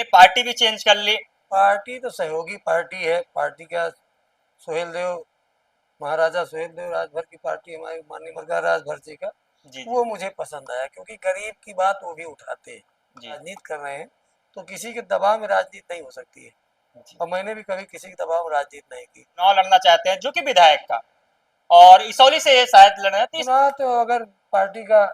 आपने पार्टी भी चेंज कर ली। पार्टी तो सहयोगी पार्टी है। पार्टी का सुहेल देव, महाराजा सुहेल देव राजभर की पार्टी, हमारे माननीय मर्यादा राजभर जी का, जी जी वो मुझे पसंद आया क्योंकि गरीब की बात वो भी उठाते हैं। जी राजनीति कर रहे हैं तो किसी के दबाव में राजनीति नहीं हो सकती है, जी। और मैंने भी कभी किसी के दबाव में राजनीति नहीं की। चुनाव लड़ना चाहते हैं जो कि विधायक का, और इसौली से ये शायद लड़ना है, तो चुनाव तो अगर पार्टी का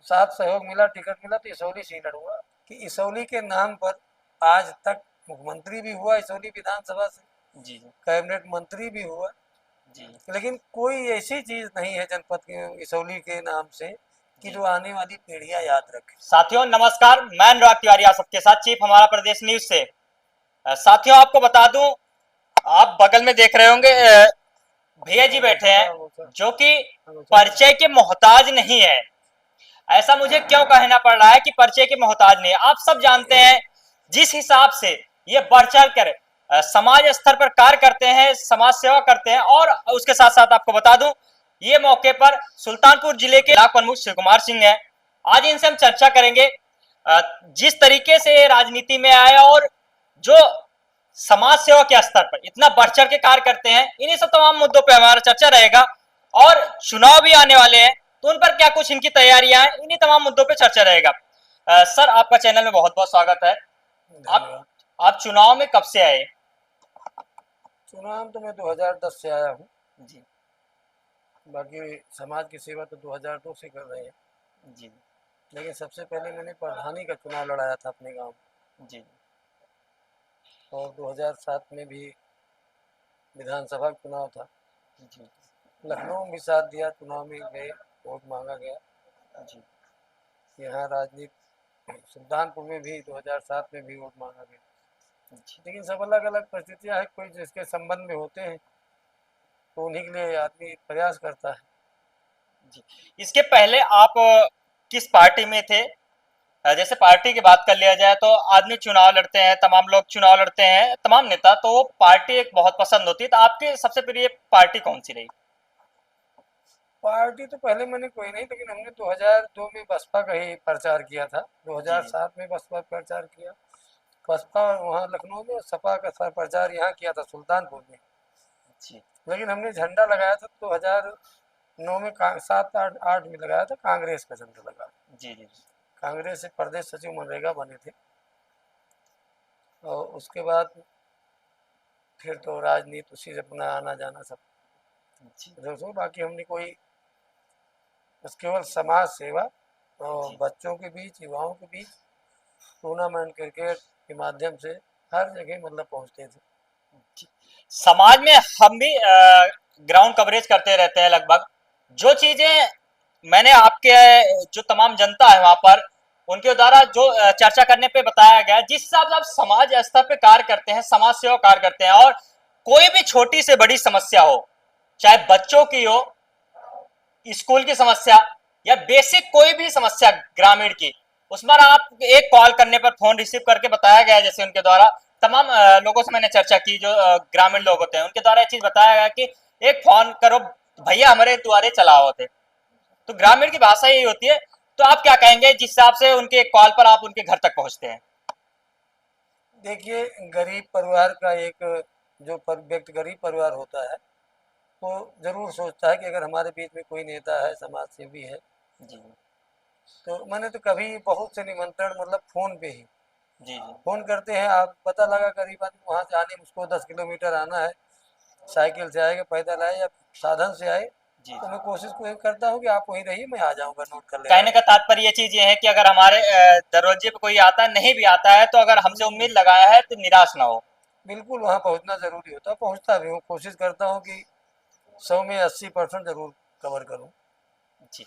साथ सहयोग मिला, टिकट मिला, तो इसौली से ही लड़ूंगा कि इसौली के नाम पर आज तक मुख्यमंत्री भी हुआ इसौली विधानसभा से, जी जी कैबिनेट मंत्री भी हुआ, जी लेकिन कोई ऐसी चीज नहीं है जनपद के इसौली के नाम से कि जी। जो आने वाली पीढ़ियां याद रखें। साथियों नमस्कार, मैं अनुराग तिवारी आप सबके साथ, चीफ हमारा प्रदेश न्यूज से। साथियों आपको बता दूं, आप बगल में देख रहे होंगे भैया जी बैठे हैं जो कि परिचय के मोहताज नहीं है। ऐसा मुझे क्यों कहना पड़ रहा है कि परिचय के मोहताज नहीं है? आप सब जानते हैं जिस हिसाब से ये बढ़ चढ़ कर समाज स्तर पर कार्य करते हैं, समाज सेवा करते हैं। और उसके साथ साथ आपको बता दूं, ये मौके पर सुल्तानपुर जिले के ब्लॉक प्रमुख शिव कुमार सिंह है। आज इनसे हम चर्चा करेंगे जिस तरीके से राजनीति में आए और जो समाज सेवा के स्तर पर इतना बढ़ चढ़ के कार्य करते हैं, इन्हीं सब तमाम मुद्दों पर हमारा चर्चा रहेगा। और चुनाव भी आने वाले हैं तो उन पर क्या कुछ इनकी तैयारियां हैं, इन्हीं तमाम मुद्दों पे चर्चा रहेगा। सर आपका चैनल में बहुत बहुत स्वागत है। आप धन्यवाद। आप चुनाव में कब से आए? चुनाव तो मैं 2010 से आया हूँ, जी बाकी समाज की सेवा तो 2002 से कर रहे हैं। जी लेकिन सबसे पहले मैंने प्रधानी का चुनाव लड़ाया था अपने गांव, जी और 2007 में भी विधानसभा का चुनाव था। जी लखनऊ में भी साथ दिया, चुनाव में गए, वोट मांगा गया। जी यहाँ राजनीति सुल्तानपुर में भी 2007 में भी वोट मांगा गया। जी लेकिन सब अलग अलग परिस्थितियाँ हैं, कोई जिसके संबंध में होते हैं तो उन्हीं के लिए आदमी प्रयास करता है। जी। इसके पहले आप किस पार्टी में थे? जैसे पार्टी की बात कर लिया जाए तो आदमी चुनाव लड़ते हैं, तमाम लोग चुनाव लड़ते हैं, तमाम नेता, तो वो पार्टी एक बहुत पसंद होती है। तो आपकी सबसे प्रिय पार्टी कौन सी रही? पार्टी तो पहले मैंने कोई नहीं, लेकिन हमने 2002 में बसपा का ही प्रचार किया था। जी जी 2007 में बसपा प्रचार किया, बसपा वहाँ लखनऊ में, सपा का प्रचार यहाँ किया था सुल्तानपुर में। जी लेकिन हमने झंडा लगाया था 2009 में, 7 8 8 में लगाया था, कांग्रेस का झंडा लगा। जी जी कांग्रेस से प्रदेश सचिव मनरेगा बने थे, और उसके बाद फिर तो राजनीति उसी से अपना आना जाना सब जी दोस्तों। बाकी हमने कोई, बस केवल समाज सेवा और जी बच्चों के बीच, युवाओं के बीच टूर्नामेंट क्रिकेट के माध्यम से हर जगह मतलब पहुंचते थे। जी। समाज में हम भी ग्राउंड कवरेज करते रहते हैं लगभग। जो चीजें मैंने आपके जो तमाम जनता है वहां पर उनके द्वारा जो चर्चा करने पे बताया गया, जिस हिसाब से आप समाज स्तर पे कार्य करते हैं, समाज सेवा कार्य करते हैं, और कोई भी छोटी से बड़ी समस्या हो, चाहे बच्चों की हो, स्कूल की समस्या, या बेसिक कोई भी समस्या ग्रामीण की, उस पर आप एक कॉल करने पर फोन रिसीव करके बताया गया। जैसे उनके द्वारा तमाम लोगों से मैंने चर्चा की, जो ग्रामीण लोग होते हैं, उनके द्वारा ये चीज बताया गया कि एक फोन करो भैया हमारे द्वारे चला होते। तो ग्रामीण की भाषा यही होती है। तो आप क्या कहेंगे जिस हिसाब से उनके कॉल पर आप उनके घर तक पहुंचते हैं? देखिए, गरीब परिवार का एक, जो व्यक्ति गरीब परिवार होता है वो जरूर सोचता है कि अगर हमारे बीच में कोई नेता है, समाज सेवी है। जी तो मैंने तो कभी बहुत से निमंत्रण मतलब फ़ोन पे ही जी जी फ़ोन करते हैं, आप पता लगा करीबन वहाँ से आने में उसको 10 किलोमीटर आना है, साइकिल से आएगा, पैदल आए या साधन से आए, जी तो मैं कोशिश कोई करता हूँ कि आप वहीं रहिए, मैं आ जाऊँगा, नोट कर लेना। कहने का तात्पर्य ये चीज ये है कि अगर हमारे दरवाजे पे कोई आता है, नहीं भी आता है, तो अगर हमसे उम्मीद लगाया है तो निराश ना हो। बिल्कुल वहाँ पहुँचना ज़रूरी होता है, पहुँचता भी हूँ, कोशिश करता हूँ कि 100 में 80% ज़रूर कवर करूँ। जी।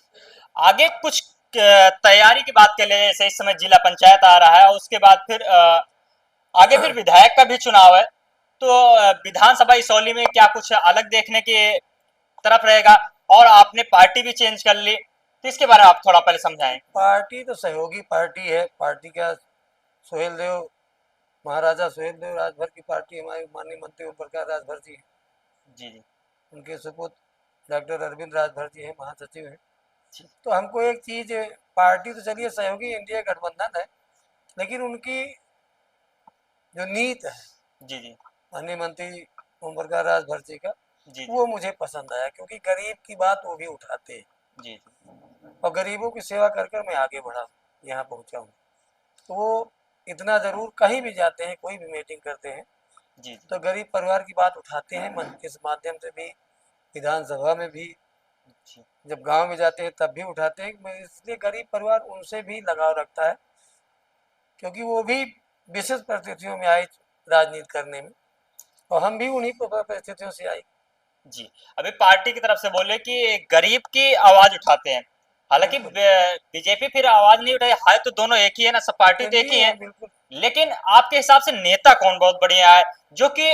आगे कुछ तैयारी की बात कर ले, जैसे इस समय जिला पंचायत आ रहा है, उसके बाद फिर आगे फिर विधायक का भी चुनाव है। तो विधानसभा इसौली में क्या कुछ अलग देखने की तरफ रहेगा? और आपने पार्टी भी चेंज कर ली, तो इसके बारे में आप थोड़ा पहले समझाएं। पार्टी तो सहयोगी पार्टी है। पार्टी का सुहेल देव, महाराजा सुहेल देव राजभर की पार्टी, हमारे माननीय मंत्री ओम प्रकाश राजभर जी हैं, जी जी उनके सुपुत्र डॉक्टर अरविंद राजभर जी हैं, महासचिव हैं। जी तो हमको एक चीज़, पार्टी तो चलिए सहयोगी इंडिया गठबंधन है, लेकिन उनकी जो नीत है जी जी माननीय मंत्री ओम प्रकाश राजभर जी का, जी वो मुझे पसंद आया, क्योंकि गरीब की बात वो भी उठाते हैं जी और गरीबों की सेवा कर कर मैं आगे बढ़ा, यहाँ पहुँचा हूँ। तो वो इतना ज़रूर, कहीं भी जाते हैं, कोई भी मीटिंग करते हैं जी जी तो गरीब परिवार की बात उठाते हैं, मंच के माध्यम से भी, विधानसभा में भी, जी जब गांव में जाते हैं तब भी उठाते हैं। मैं इसलिए गरीब परिवार उनसे भी लगाव रखता है, क्योंकि वो भी विशेष परिस्थितियों में आए राजनीति करने में, और हम भी उन्हीं परिस्थितियों से आए। जी। अभी पार्टी की तरफ से बोले कि गरीब की आवाज उठाते हैं, हालांकि बिल्कुल, बीजेपी फिर आवाज नहीं उठाई है, तो दोनों एक ही है ना, सब पार्टी तो एक ही चलिए है। बिल्कुल। लेकिन आपके हिसाब से नेता कौन बहुत बढ़िया है जो कि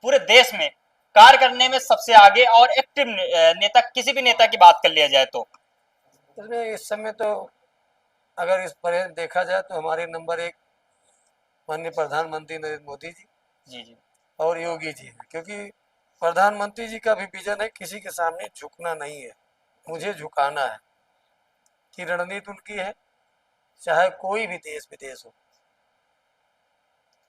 पूरे देश में कार्य करने में सबसे आगे और एक्टिव नेता, किसी भी नेता की बात कर लिया जाए तो? इसमें इस समय तो अगर इस पर देखा जाए तो हमारे नंबर एक माननीय प्रधानमंत्री नरेंद्र मोदी जी जी जी और योगी जी हैं, क्योंकि प्रधानमंत्री जी का भी विजन है किसी के सामने झुकना नहीं है, मुझे झुकाना है, कि रणनीति उनकी है, चाहे कोई भी देश विदेश हो।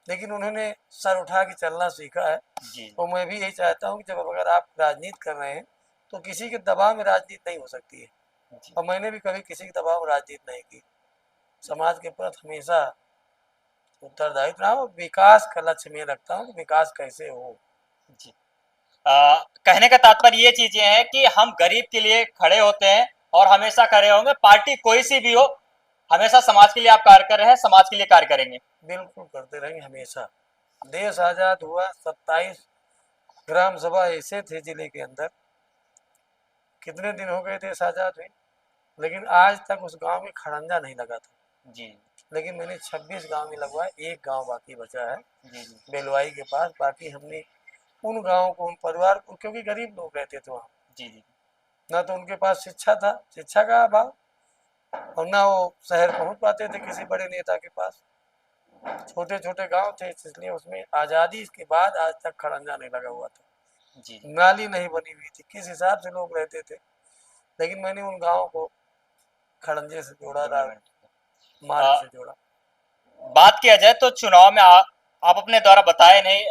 लेकिन उन्होंने सर उठा के चलना सीखा है, जी और मैं भी यही चाहता हूँ कि जब अगर आप राजनीति कर रहे हैं तो किसी के दबाव में राजनीति नहीं हो सकती है, जी और मैंने भी कभी किसी के दबाव में राजनीति नहीं की। समाज के प्रति हमेशा उत्तरदायित्व रहा हूँ, विकास का लक्ष्य में रखता हूँ कि विकास कैसे हो। जी। कहने का तात्पर्य ये चीजें हैं कि हम गरीब के लिए खड़े होते हैं और हमेशा खड़े होंगे, पार्टी कोई सी भी हो, हमेशा समाज के लिए आप कार्य कर रहे हैं, समाज के लिए कार्य करेंगे। बिल्कुल करते रहेंगे हमेशा। देश आज़ाद हुआ, 27 ग्राम सभा ऐसे थे जिले के अंदर, कितने दिन हो गए देश आज़ाद हुए, लेकिन आज तक उस गांव में खड़ंजा नहीं लगा था। जी लेकिन मैंने 26 गांव में लगवाया, एक गांव बाकी बचा है जी जी बेलवाई के पास। बाकी हमने उन गाँवों को, उन परिवार को, क्योंकि गरीब लोग रहते थे वहाँ, जी जी ना तो उनके पास शिक्षा था, शिक्षा का अभाव, और ना वो शहर पहुँच पाते थे किसी बड़े नेता के पास। छोटे छोटे गांव थे, इसलिए उसमें आज़ादी के बाद आज तक खड़ंजा नहीं लगा हुआ था, जी नाली नहीं बनी हुई थी, किस हिसाब से लोग रहते थे। लेकिन मैंने उन गाँवों को खड़ंजे से जोड़ा, डेवलपमेंट। मार्ग से जोड़ा। बात किया जाए तो चुनाव में आप अपने द्वारा बताए नहीं,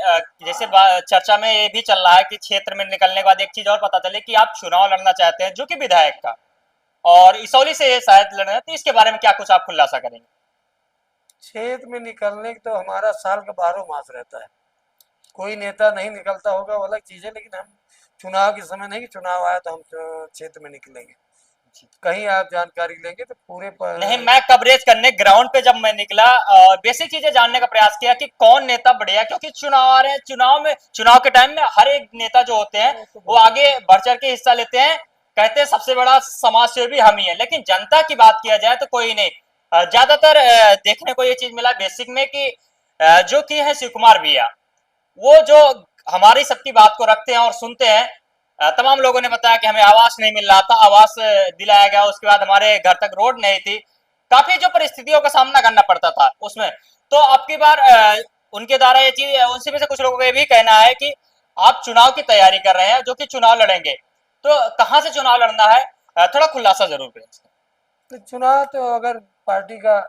जैसे चर्चा में ये भी चल रहा है कि क्षेत्र में निकलने के बाद एक चीज और पता चले कि आप चुनाव लड़ना चाहते हैं जो कि विधायक का, और इसौली से ये शायद लड़ना है, तो इसके बारे में क्या कुछ आप खुलासा करेंगे? क्षेत्र में निकलने की तो हमारा साल का 12 मास रहता है, कोई नेता नहीं निकलता होगा वो अलग चीज़ है, लेकिन हम चुनाव के समय नहीं कि चुनाव आया तो हम क्षेत्र में निकलेंगे। कहीं आप जानकारी लेंगे तो पूरे नहीं, मैं कवरेज करने ग्राउंड पे जब मैं निकला, बेसिक चीजें जानने का प्रयास किया कि कौन नेता बढ़िया, क्योंकि चुनाव आ रहे हैं, चुनाव में, चुनाव के टाइम में हर एक नेता जो होते हैं वो आगे बढ़ चढ़ के हिस्सा लेते हैं, कहते हैं सबसे बड़ा समाज सेवी हम ही है, लेकिन जनता की बात किया जाए तो कोई नहीं। ज्यादातर देखने को ये चीज मिला बेसिक में कि जो कि है शिव कुमार भैया, वो जो हमारी सबकी बात को रखते हैं और सुनते हैं। तमाम लोगों ने बताया कि हमें आवास नहीं मिल रहा था, आवास दिलाया गया, उसके बाद हमारे घर तक रोड नहीं थी, काफी जो परिस्थितियों का सामना करना पड़ता था उसमें। तो अब की बार उनके द्वारा ये चीज, उनसे में से कुछ लोगों का ये भी कहना है कि आप चुनाव की तैयारी कर रहे हैं, जो कि चुनाव लड़ेंगे, तो कहाँ से चुनाव लड़ना है, थोड़ा खुलासा जरूर करें। तो चुनाव तो अगर पार्टी का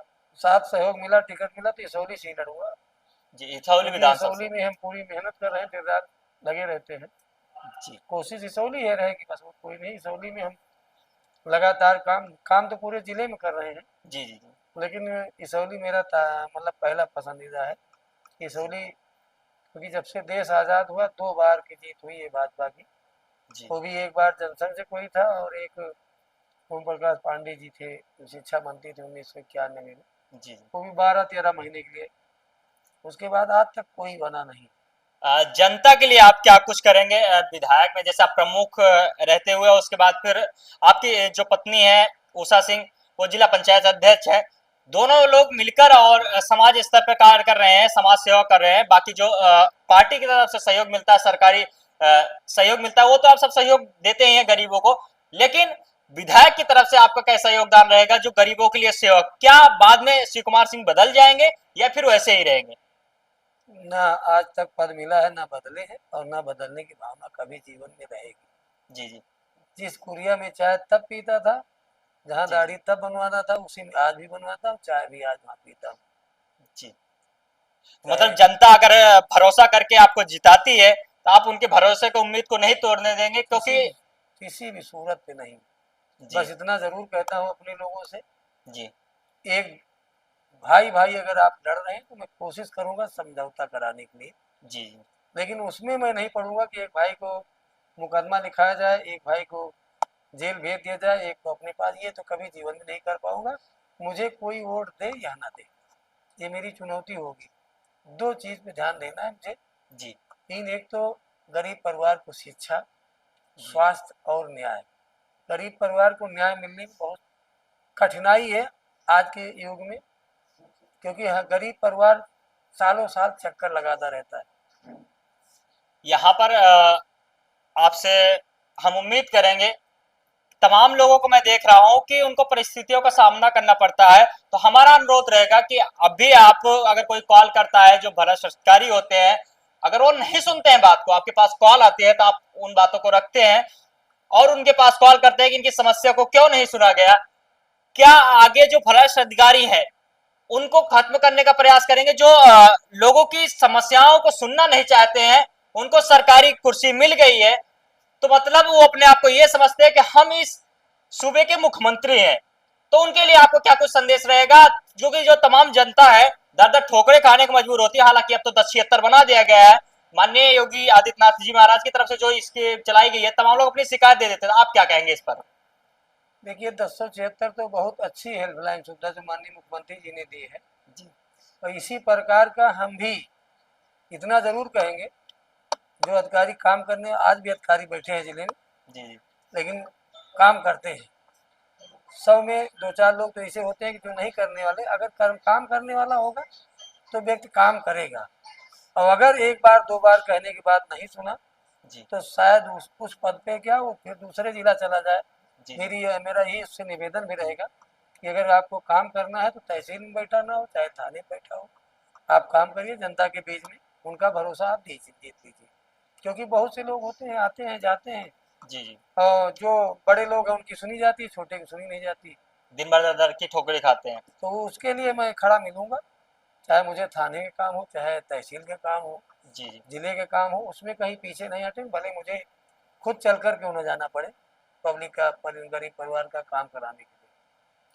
साथ सहयोग मिला, टिकट मिला तो इसौली से ही लड़ूंगा, जी, इथौली क्योंकि विधानसभा से। इसौली में हम पूरी मेहनत कर रहे हैं, दिन रात लगे रहते हैं। जी कोशिश इसौली है रहेगी, बस और कोई नहीं। इसौली में हम लगातार काम काम तो पूरे जिले में कर रहे हैं, जी जी जी लेकिन इसौली मेरा मतलब पहला पसंदीदा है। इसौली, क्योंकि जब से देश आज़ाद हुआ 2 बार की जीत हुई है भाजपा की, जी वो भी एक बार जनसंघ से कोई था, और एक ओम प्रकाश पांडे जी थे, शिक्षा मंत्री थे 1991 में, जी जी। वो भी 12-13 महीने के लिए। उसके बाद आज तक कोई बना नहीं। जनता के लिए आप क्या कुछ करेंगे विधायक में, जैसे आप प्रमुख रहते हुए, उसके बाद फिर आपकी जो पत्नी है उषा सिंह, वो जिला पंचायत अध्यक्ष है, दोनों लोग मिलकर और समाज स्तर पर कार्य कर रहे हैं, समाज सेवा कर रहे हैं, बाकी जो पार्टी की तरफ से सहयोग मिलता है, सरकारी सहयोग मिलता है, वो तो आप सब सहयोग देते ही हैं गरीबों को, लेकिन विधायक की तरफ से आपका कैसा योगदान रहेगा जो गरीबों के लिए सेवा, क्या बाद में शिव कुमार सिंह बदल जाएंगे या फिर वैसे ही रहेंगे? ना आज तक पद मिला है, ना बदले हैं, और ना बदलने की भावना कभी जीवन में रहेगी। जी जी जिस कुरिया में चाय तब पीता था, जहाँ जी दाढ़ी तब बनवाता था, उसी में आज भी बनवाता हूँ, चाय भी आज वहाँ पीता हूँ। जी। मतलब जनता अगर भरोसा करके आपको जिताती है तो आप उनके भरोसे को, उम्मीद को नहीं तोड़ने देंगे, क्योंकि किसी भी सूरत पे नहीं। जी बस इतना जरूर कहता हूँ अपने लोगों से, जी एक भाई भाई अगर आप लड़ रहे हैं तो मैं कोशिश करूंगा समझौता कराने के लिए, जी लेकिन उसमें मैं नहीं पढ़ूंगा कि एक भाई को मुकदमा लिखाया जाए, एक भाई को जेल भेज दिया जाए, एक को अपने पास। ये तो कभी जीवन में नहीं कर पाऊंगा। मुझे कोई वोट दे या ना दे, ये मेरी चुनौती होगी। दो चीज़ पे ध्यान देना है मुझे। जी तीन, एक तो गरीब परिवार को शिक्षा, जी स्वास्थ्य और न्याय। गरीब परिवार को न्याय मिलने में बहुत कठिनाई है आज के युग में, क्योंकि गरीब परिवार सालों साल चक्कर लगाता रहता है। यहाँ पर आपसे हम उम्मीद करेंगे, तमाम लोगों को मैं देख रहा हूं कि उनको परिस्थितियों का सामना करना पड़ता है, तो हमारा अनुरोध रहेगा कि अभी आप अगर कोई कॉल करता है, जो भ्रष्ट अधिकारी होते हैं, अगर वो नहीं सुनते हैं बात को, आपके पास कॉल आती है तो आप उन बातों को रखते हैं और उनके पास कॉल करते हैं कि इनकी समस्या को क्यों नहीं सुना गया, क्या आगे जो भ्रष्ट अधिकारी है उनको खत्म करने का प्रयास करेंगे, जो लोगों की समस्याओं को सुनना नहीं चाहते हैं, उनको सरकारी कुर्सी मिल गई है तो मतलब वो अपने आप को ये समझते हैं कि हम इस सूबे के मुख्यमंत्री हैं। तो उनके लिए आपको क्या कुछ संदेश रहेगा, जो कि जो तमाम जनता है दर दर ठोकरे खाने को मजबूर होती है। हालांकि अब तो 1076 बना दिया गया है, माननीय योगी आदित्यनाथ जी महाराज की तरफ से जो इसकी चलाई गई है, तमाम लोग अपनी शिकायत दे देते हैं, आप क्या कहेंगे इस पर? देखिए, 1076 तो बहुत अच्छी हेल्पलाइन सुविधा जो माननीय मुख्यमंत्री जी ने दी है, जी और इसी प्रकार का हम भी इतना जरूर कहेंगे, जो अधिकारी काम करने, आज भी अधिकारी बैठे हैं जिले में, जी जी लेकिन काम करते हैं। 100 में 2-4 लोग तो ऐसे होते हैं कि जो नहीं करने वाले। अगर काम करने वाला होगा तो व्यक्ति काम करेगा, और अगर एक बार दो बार कहने के बाद नहीं सुना जी तो शायद उस पद पे क्या वो फिर दूसरे जिला चला जाए। जी जी मेरा ये उससे निवेदन भी रहेगा कि अगर आपको काम करना है तो तहसील में बैठा ना हो, चाहे थाने में बैठा हो, आप काम करिए जनता के बीच में, उनका भरोसा आप जीत लीजिए। क्योंकि बहुत से लोग होते हैं, आते हैं जाते हैं, जी जी और जो बड़े लोग हैं उनकी सुनी जाती है, छोटे की सुनी नहीं जाती। दिन भर दर दर की ठोकरें खाते हैं। तो उसके लिए मैं खड़ा मिलूंगा, चाहे मुझे थाने के काम हो, चाहे तहसील के काम हो, जी जी जिले के काम हो, उसमें कहीं पीछे नहीं हटेंगे, भले मुझे खुद चल कर क्यों न जाना पड़े पब्लिक का, गरीब परिवार का काम कराने के लिए,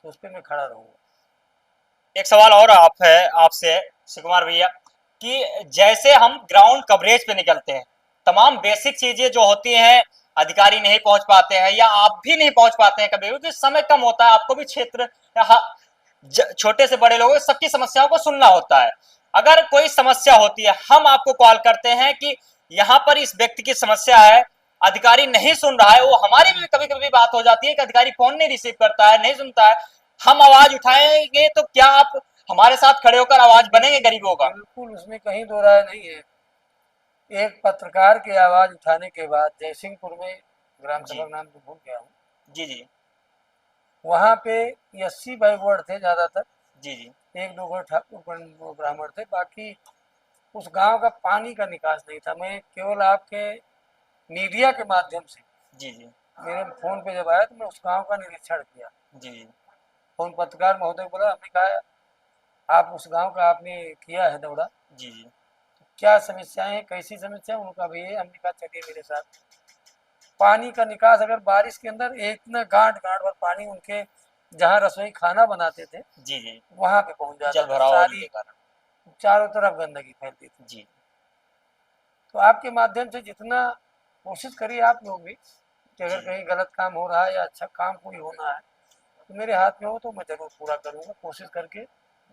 तो उस पर मैं खड़ा रहूँगा। एक सवाल और आपसे सुकुमार भैया, कि जैसे हम ग्राउंड कवरेज पे निकलते हैं, तमाम बेसिक चीजें जो होती हैं अधिकारी नहीं पहुंच पाते हैं या आप भी नहीं पहुंच पाते हैं कभी, क्योंकि समय कम होता है, आपको भी क्षेत्र छोटे से बड़े लोगों सबकी समस्याओं को सुनना होता है। अगर कोई समस्या होती है, हम आपको कॉल करते हैं कि यहाँ पर इस व्यक्ति की समस्या है, अधिकारी नहीं सुन रहा है, वो हमारी भी कभी कभी बात हो जाती है कि अधिकारी फोन नहीं रिसीव करता है, नहीं सुनता है, हम आवाज उठाएंगे तो क्या आप हमारे साथ खड़े होकर आवाज बनेंगे गरीबों का? बिल्कुल, उसमें कहीं दो राय नहीं है। एक पत्रकार की आवाज उठाने के बाद जयसिंहपुर में, ग्राम जी सभा नाम तो भूल गया हूँ, जी जी वहाँ पे 80 बैकवर्ड थे ज्यादातर, जी जी एक दो घर ठाकुर ब्राह्मण थे, बाकी उस गांव का पानी का निकास नहीं था। मैं केवल आपके मीडिया के माध्यम से, जी जी मेरे फोन पे जब आया तो मैं उस गांव का निरीक्षण किया। जी जी फोन पत्रकार महोदय को बोला, हमने कहा आप उस गांव का आपने किया है दौरा, जी जी क्या समस्याएं हैं, कैसी समस्या? उनका भी है। हमने कहा चलिए मेरे साथ। पानी का निकास, अगर बारिश के अंदर एक ना गांठ गांठ भर पानी उनके जहाँ रसोई खाना बनाते थे जी जी वहां पे पहुंच जाता जल था, भराव होने के सारी कारण। चारों तरफ गंदगी फैलती थी। जी तो आपके माध्यम से जितना कोशिश करिए आप लोग भी, कि अगर जी कहीं गलत काम हो रहा है या अच्छा काम कोई होना है तो मेरे हाथ में हो तो मैं जरूर पूरा करूंगा, कोशिश करके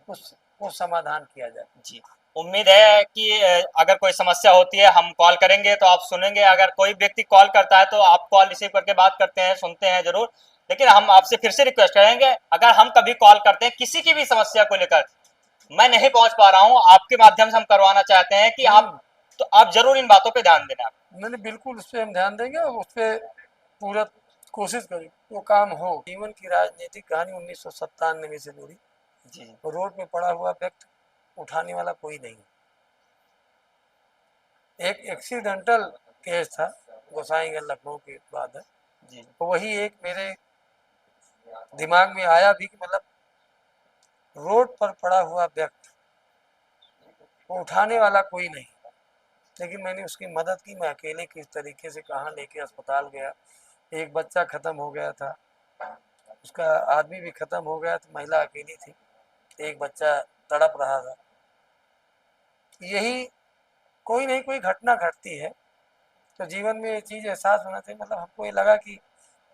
उस समाधान किया जाए। जी उम्मीद है कि अगर कोई समस्या होती है हम कॉल करेंगे तो आप सुनेंगे, अगर कोई व्यक्ति कॉल करता है तो आप कॉल रिसीव करके बात करते हैं, सुनते हैं जरूर। लेकिन हम आपसे फिर से रिक्वेस्ट करेंगे, अगर हम कभी कॉल करते हैं किसी की भी समस्या को लेकर, मैं नहीं पहुंच पा रहा हूं, आपके माध्यम से हम करवाना चाहते हैं कि आप, तो आप जरूर इन बातों पे ध्यान देना। मैंने बिल्कुल उस पर हम ध्यान देंगे और उस पर पूरा कोशिश करेंगे वो काम हो। जीवन की राजनीतिक कहानी 1997 में से जुड़ी, जी रोड पे पड़ा हुआ व्यक्ति उठाने वाला कोई नहीं। एक एक्सीडेंटल केस था गोसाईगंज लखनऊ के बाद है, जी तो वही एक मेरे दिमाग में आया भी कि मतलब रोड पर पड़ा हुआ व्यक्ति वो उठाने वाला कोई नहीं, लेकिन मैंने उसकी मदद की। मैं अकेले किस तरीके से कहाँ लेके अस्पताल गया। एक बच्चा ख़त्म हो गया था, उसका आदमी भी ख़त्म हो गया, तो महिला अकेली थी, एक बच्चा तड़प रहा था। यही कोई नहीं कोई घटना घटती है, तो जीवन में ये चीज़ एहसास होना चाहिए। मतलब हमको ये लगा कि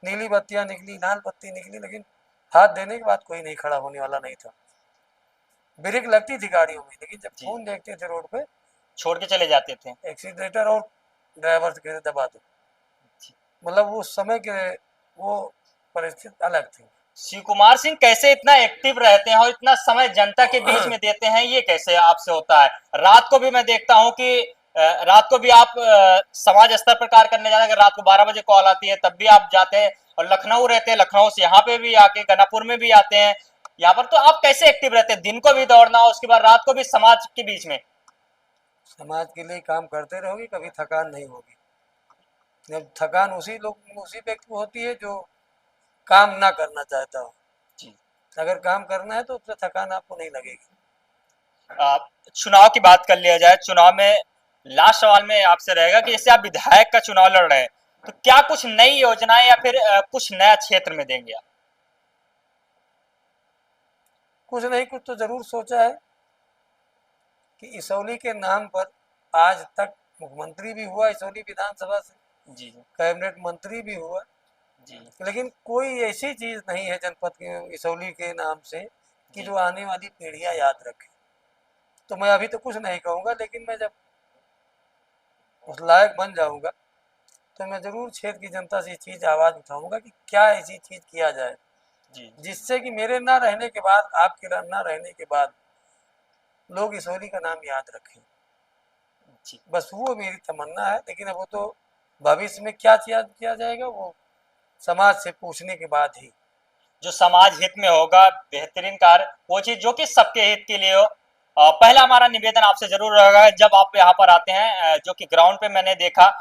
नीली बत्तियाँ निकली, लाल बत्ती निकली, लेकिन हाथ देने के बाद कोई नहीं खड़ा होने वाला नहीं था। ब्रेक लगती थी गाड़ियों में, लेकिन जब जी खून देखते थे रोड पे, छोड़ के चले जाते थे। एक्सीलरेटर और ड्राइवर के दबा दो। जी। मतलब उस समय के वो परिस्थिति अलग थी। शिव कुमार सिंह कैसे इतना एक्टिव रहते हैं और इतना समय जनता के बीच में देते हैं, ये कैसे आपसे होता है? रात को भी मैं देखता हूं कि रात को भी आप समाज स्तर पर कार्य करने जाते हैं। अगर रात को 12 बजे कॉल आती है तब भी आप जाते हैं, और लखनऊ रहते हैं, लखनऊ से यहाँ पे भी आके गनापुर में भी आते हैं। यहाँ पर तो आप कैसे एक्टिव रहते हैं? दिन को भी दौड़ना, उसके बाद रात को भी समाज के बीच में। समाज के लिए काम करते रहोगे, कभी थकान नहीं होगी। जब थकान उसी व्यक्ति को होती है जो काम ना करना चाहता हो। जी। अगर काम करना है तो उससे थकान आपको नहीं लगेगी। चुनाव की बात कर लिया जाए, चुनाव में लास्ट सवाल में आपसे रहेगा कि जैसे आप विधायक का चुनाव लड़ रहे हैं, तो क्या कुछ नई योजनाएं या फिर कुछ नया क्षेत्र में देंगे आप? कुछ नहीं, कुछ तो जरूर सोचा है कि इसौली के नाम पर आज तक मुख्यमंत्री भी हुआ इसौली विधानसभा से, जी कैबिनेट मंत्री भी हुआ, जी लेकिन कोई ऐसी चीज नहीं है जनपद के इसौली के नाम से कि जी जो आने वाली पीढ़ियां याद रखें। तो मैं अभी तो कुछ नहीं कहूँगा, लेकिन मैं जब उस लायक बन जाऊंगा तो मैं जरूर क्षेत्र की जनता से ये चीज आवाज उठाऊंगा कि क्या ऐसी चीज किया जाए जी जिससे कि मेरे ना रहने के बाद, आपके ना रहने के बाद लोग इसौली का नाम याद रखें। जी। बस वो मेरी तमन्ना है, लेकिन अब वो तो भविष्य में क्या किया जाएगा वो समाज से पूछने के बाद ही। जो समाज हित में होगा, बेहतरीन कार्य, वो चीज जो कि सबके हित के लिए हो। पहला हमारा निवेदन आपसे जरूर रहेगा, जब आप यहाँ पर आते हैं, जो कि ग्राउंड पे मैंने देखा,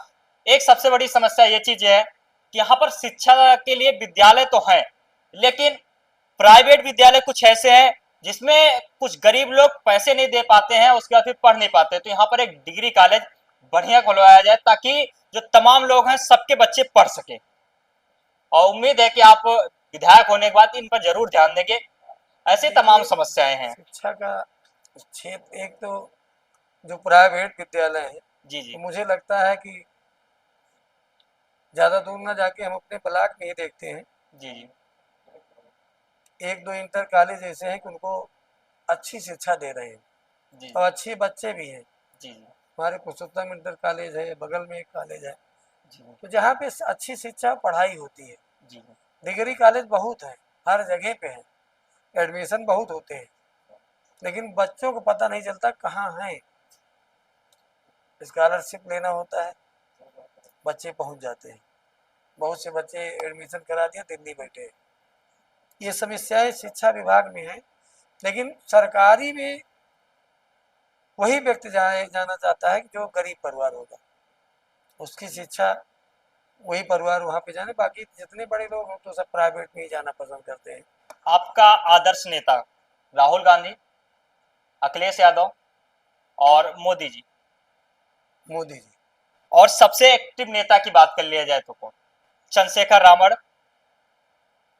एक सबसे बड़ी समस्या ये चीज है कि यहाँ पर शिक्षा के लिए विद्यालय तो है, लेकिन प्राइवेट विद्यालय कुछ ऐसे हैं जिसमें कुछ गरीब लोग पैसे नहीं दे पाते हैं, उसके बाद फिर पढ़ नहीं पाते। तो यहाँ पर एक डिग्री कॉलेज बढ़िया खुलवाया जाए ताकि जो तमाम लोग हैं सबके बच्चे पढ़ सके, और उम्मीद है कि आप विधायक होने के बाद इन पर जरूर ध्यान देंगे। ऐसे तमाम देखिए, समस्याएं हैं। शिक्षा का क्षेत्र, एक तो जो प्राइवेट विद्यालय है, जी जी तो मुझे लगता है कि ज़्यादा दूर ना जाके हम अपने ब्लॉक में ही देखते हैं, जी जी एक दो इंटर कॉलेज ऐसे हैं कि उनको अच्छी शिक्षा दे रहे हैं जी और अच्छे बच्चे भी हैं। जी जी हमारे पुरुषोत्तम इंटर कॉलेज है, बगल में एक कॉलेज है, जी तो जहाँ पे अच्छी शिक्षा पढ़ाई होती है। जी डिग्री कॉलेज बहुत हैं, हर जगह पे हैं, एडमिशन बहुत होते हैं, लेकिन बच्चों को पता नहीं चलता कहाँ हैं। स्कॉलरशिप लेना होता है, बच्चे पहुँच जाते हैं। बहुत से बच्चे एडमिशन करा दिया, दिल्ली बैठे हैं। ये समस्याएं शिक्षा विभाग में है, लेकिन सरकारी में वही व्यक्ति जाना चाहता है कि जो गरीब परिवार होगा, उसकी शिक्षा वही परिवार वहाँ पे जाने। बाकी जितने बड़े लोग हों तो सब प्राइवेट में ही जाना पसंद करते हैं। आपका आदर्श नेता राहुल गांधी, अखिलेश यादव और मोदी जी, मोदी जी। और सबसे एक्टिव नेता की बात कर लिया जाए तो कौन? चंद्रशेखर रावण,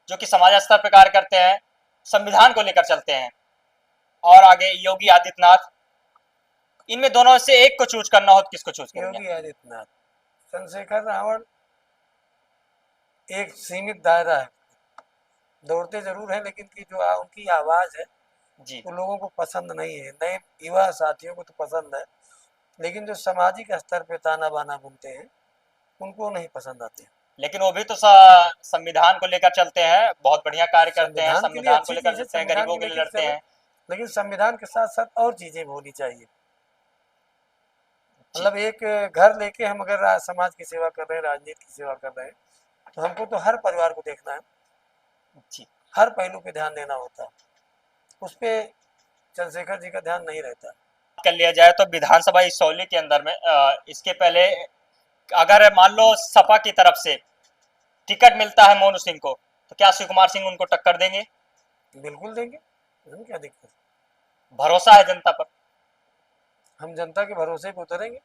जो कि समाज स्तर पर कार्य करते हैं, संविधान को लेकर चलते हैं, और आगे योगी आदित्यनाथ। इनमें दोनों से एक को चूज करना हो तो किसको चूज करेंगे? योगी आदित्यनाथ। चंद्रशेखर रावण एक सीमित दायरा है, दौड़ते जरूर हैं, लेकिन की जो उनकी आवाज़ है जी वो लोगों को पसंद नहीं है। नए युवा साथियों को तो पसंद है, लेकिन जो सामाजिक स्तर पे ताना बाना बुनते हैं उनको नहीं पसंद आते। लेकिन वो भी तो संविधान को लेकर चलते हैं, बहुत बढ़िया कार्य करते हैं, संविधान के लिए संविधान को अच्छी लेकर चीज़ है, चलते हैं, संविधान गरीबों को के लिए लेकर लड़ते चले, हैं। लेकिन संविधान के साथ साथ और चीज़ें भी होनी चाहिए। जी मतलब एक घर लेके हम अगर समाज की सेवा कर रहे हैं, राजनीति की सेवा कर रहे हैं, तो हमको तो हर परिवार को देखना है, जी। हर पहलू पे ध्यान देना होता है। उस पे चंद्रशेखर जी का ध्यान नहीं रहता। कर लिया जाए तो विधानसभा इसौली के अंदर में इसके पहले अगर मान लो सपा की तरफ से टिकट मिलता है मोनू सिंह को, तो क्या शिव कुमार सिंह उनको टक्कर देंगे? बिल्कुल देंगे, इसमें क्या दिक्कत। भरोसा है जनता पर? हम जनता के भरोसे पे उतरेंगे।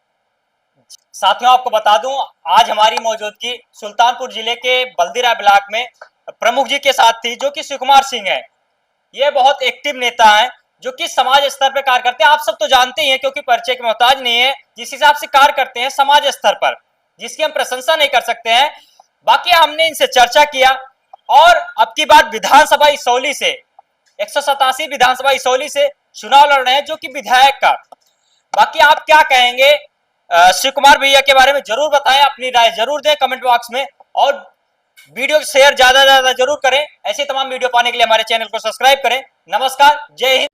साथियों आपको बता दूं, आज हमारी मौजूदगी सुल्तानपुर जिले के बल्दीराय ब्लॉक में प्रमुख जी के साथ थी, जो कि शिव कुमार सिंह है। ये बहुत एक्टिव नेता है जो कि समाज स्तर पर कार्य करते हैं। आप सब तो जानते ही हैं, क्योंकि परिचय के मोहताज नहीं है। जिस हिसाब से कार्य करते हैं समाज स्तर पर, जिसकी हम प्रशंसा नहीं कर सकते हैं। बाकी हमने इनसे चर्चा किया और अब की बार विधानसभा इसौली से 187 विधानसभा इसौली से चुनाव लड़ रहे हैं, जो कि विधायक का। बाकी आप क्या कहेंगे शिव कुमार भैया के बारे में जरूर बताएं, अपनी राय जरूर दें कमेंट बॉक्स में, और वीडियो शेयर ज्यादा जरूर करें। ऐसे तमाम वीडियो पाने के लिए हमारे चैनल को सब्सक्राइब करें। नमस्कार, जय हिंद।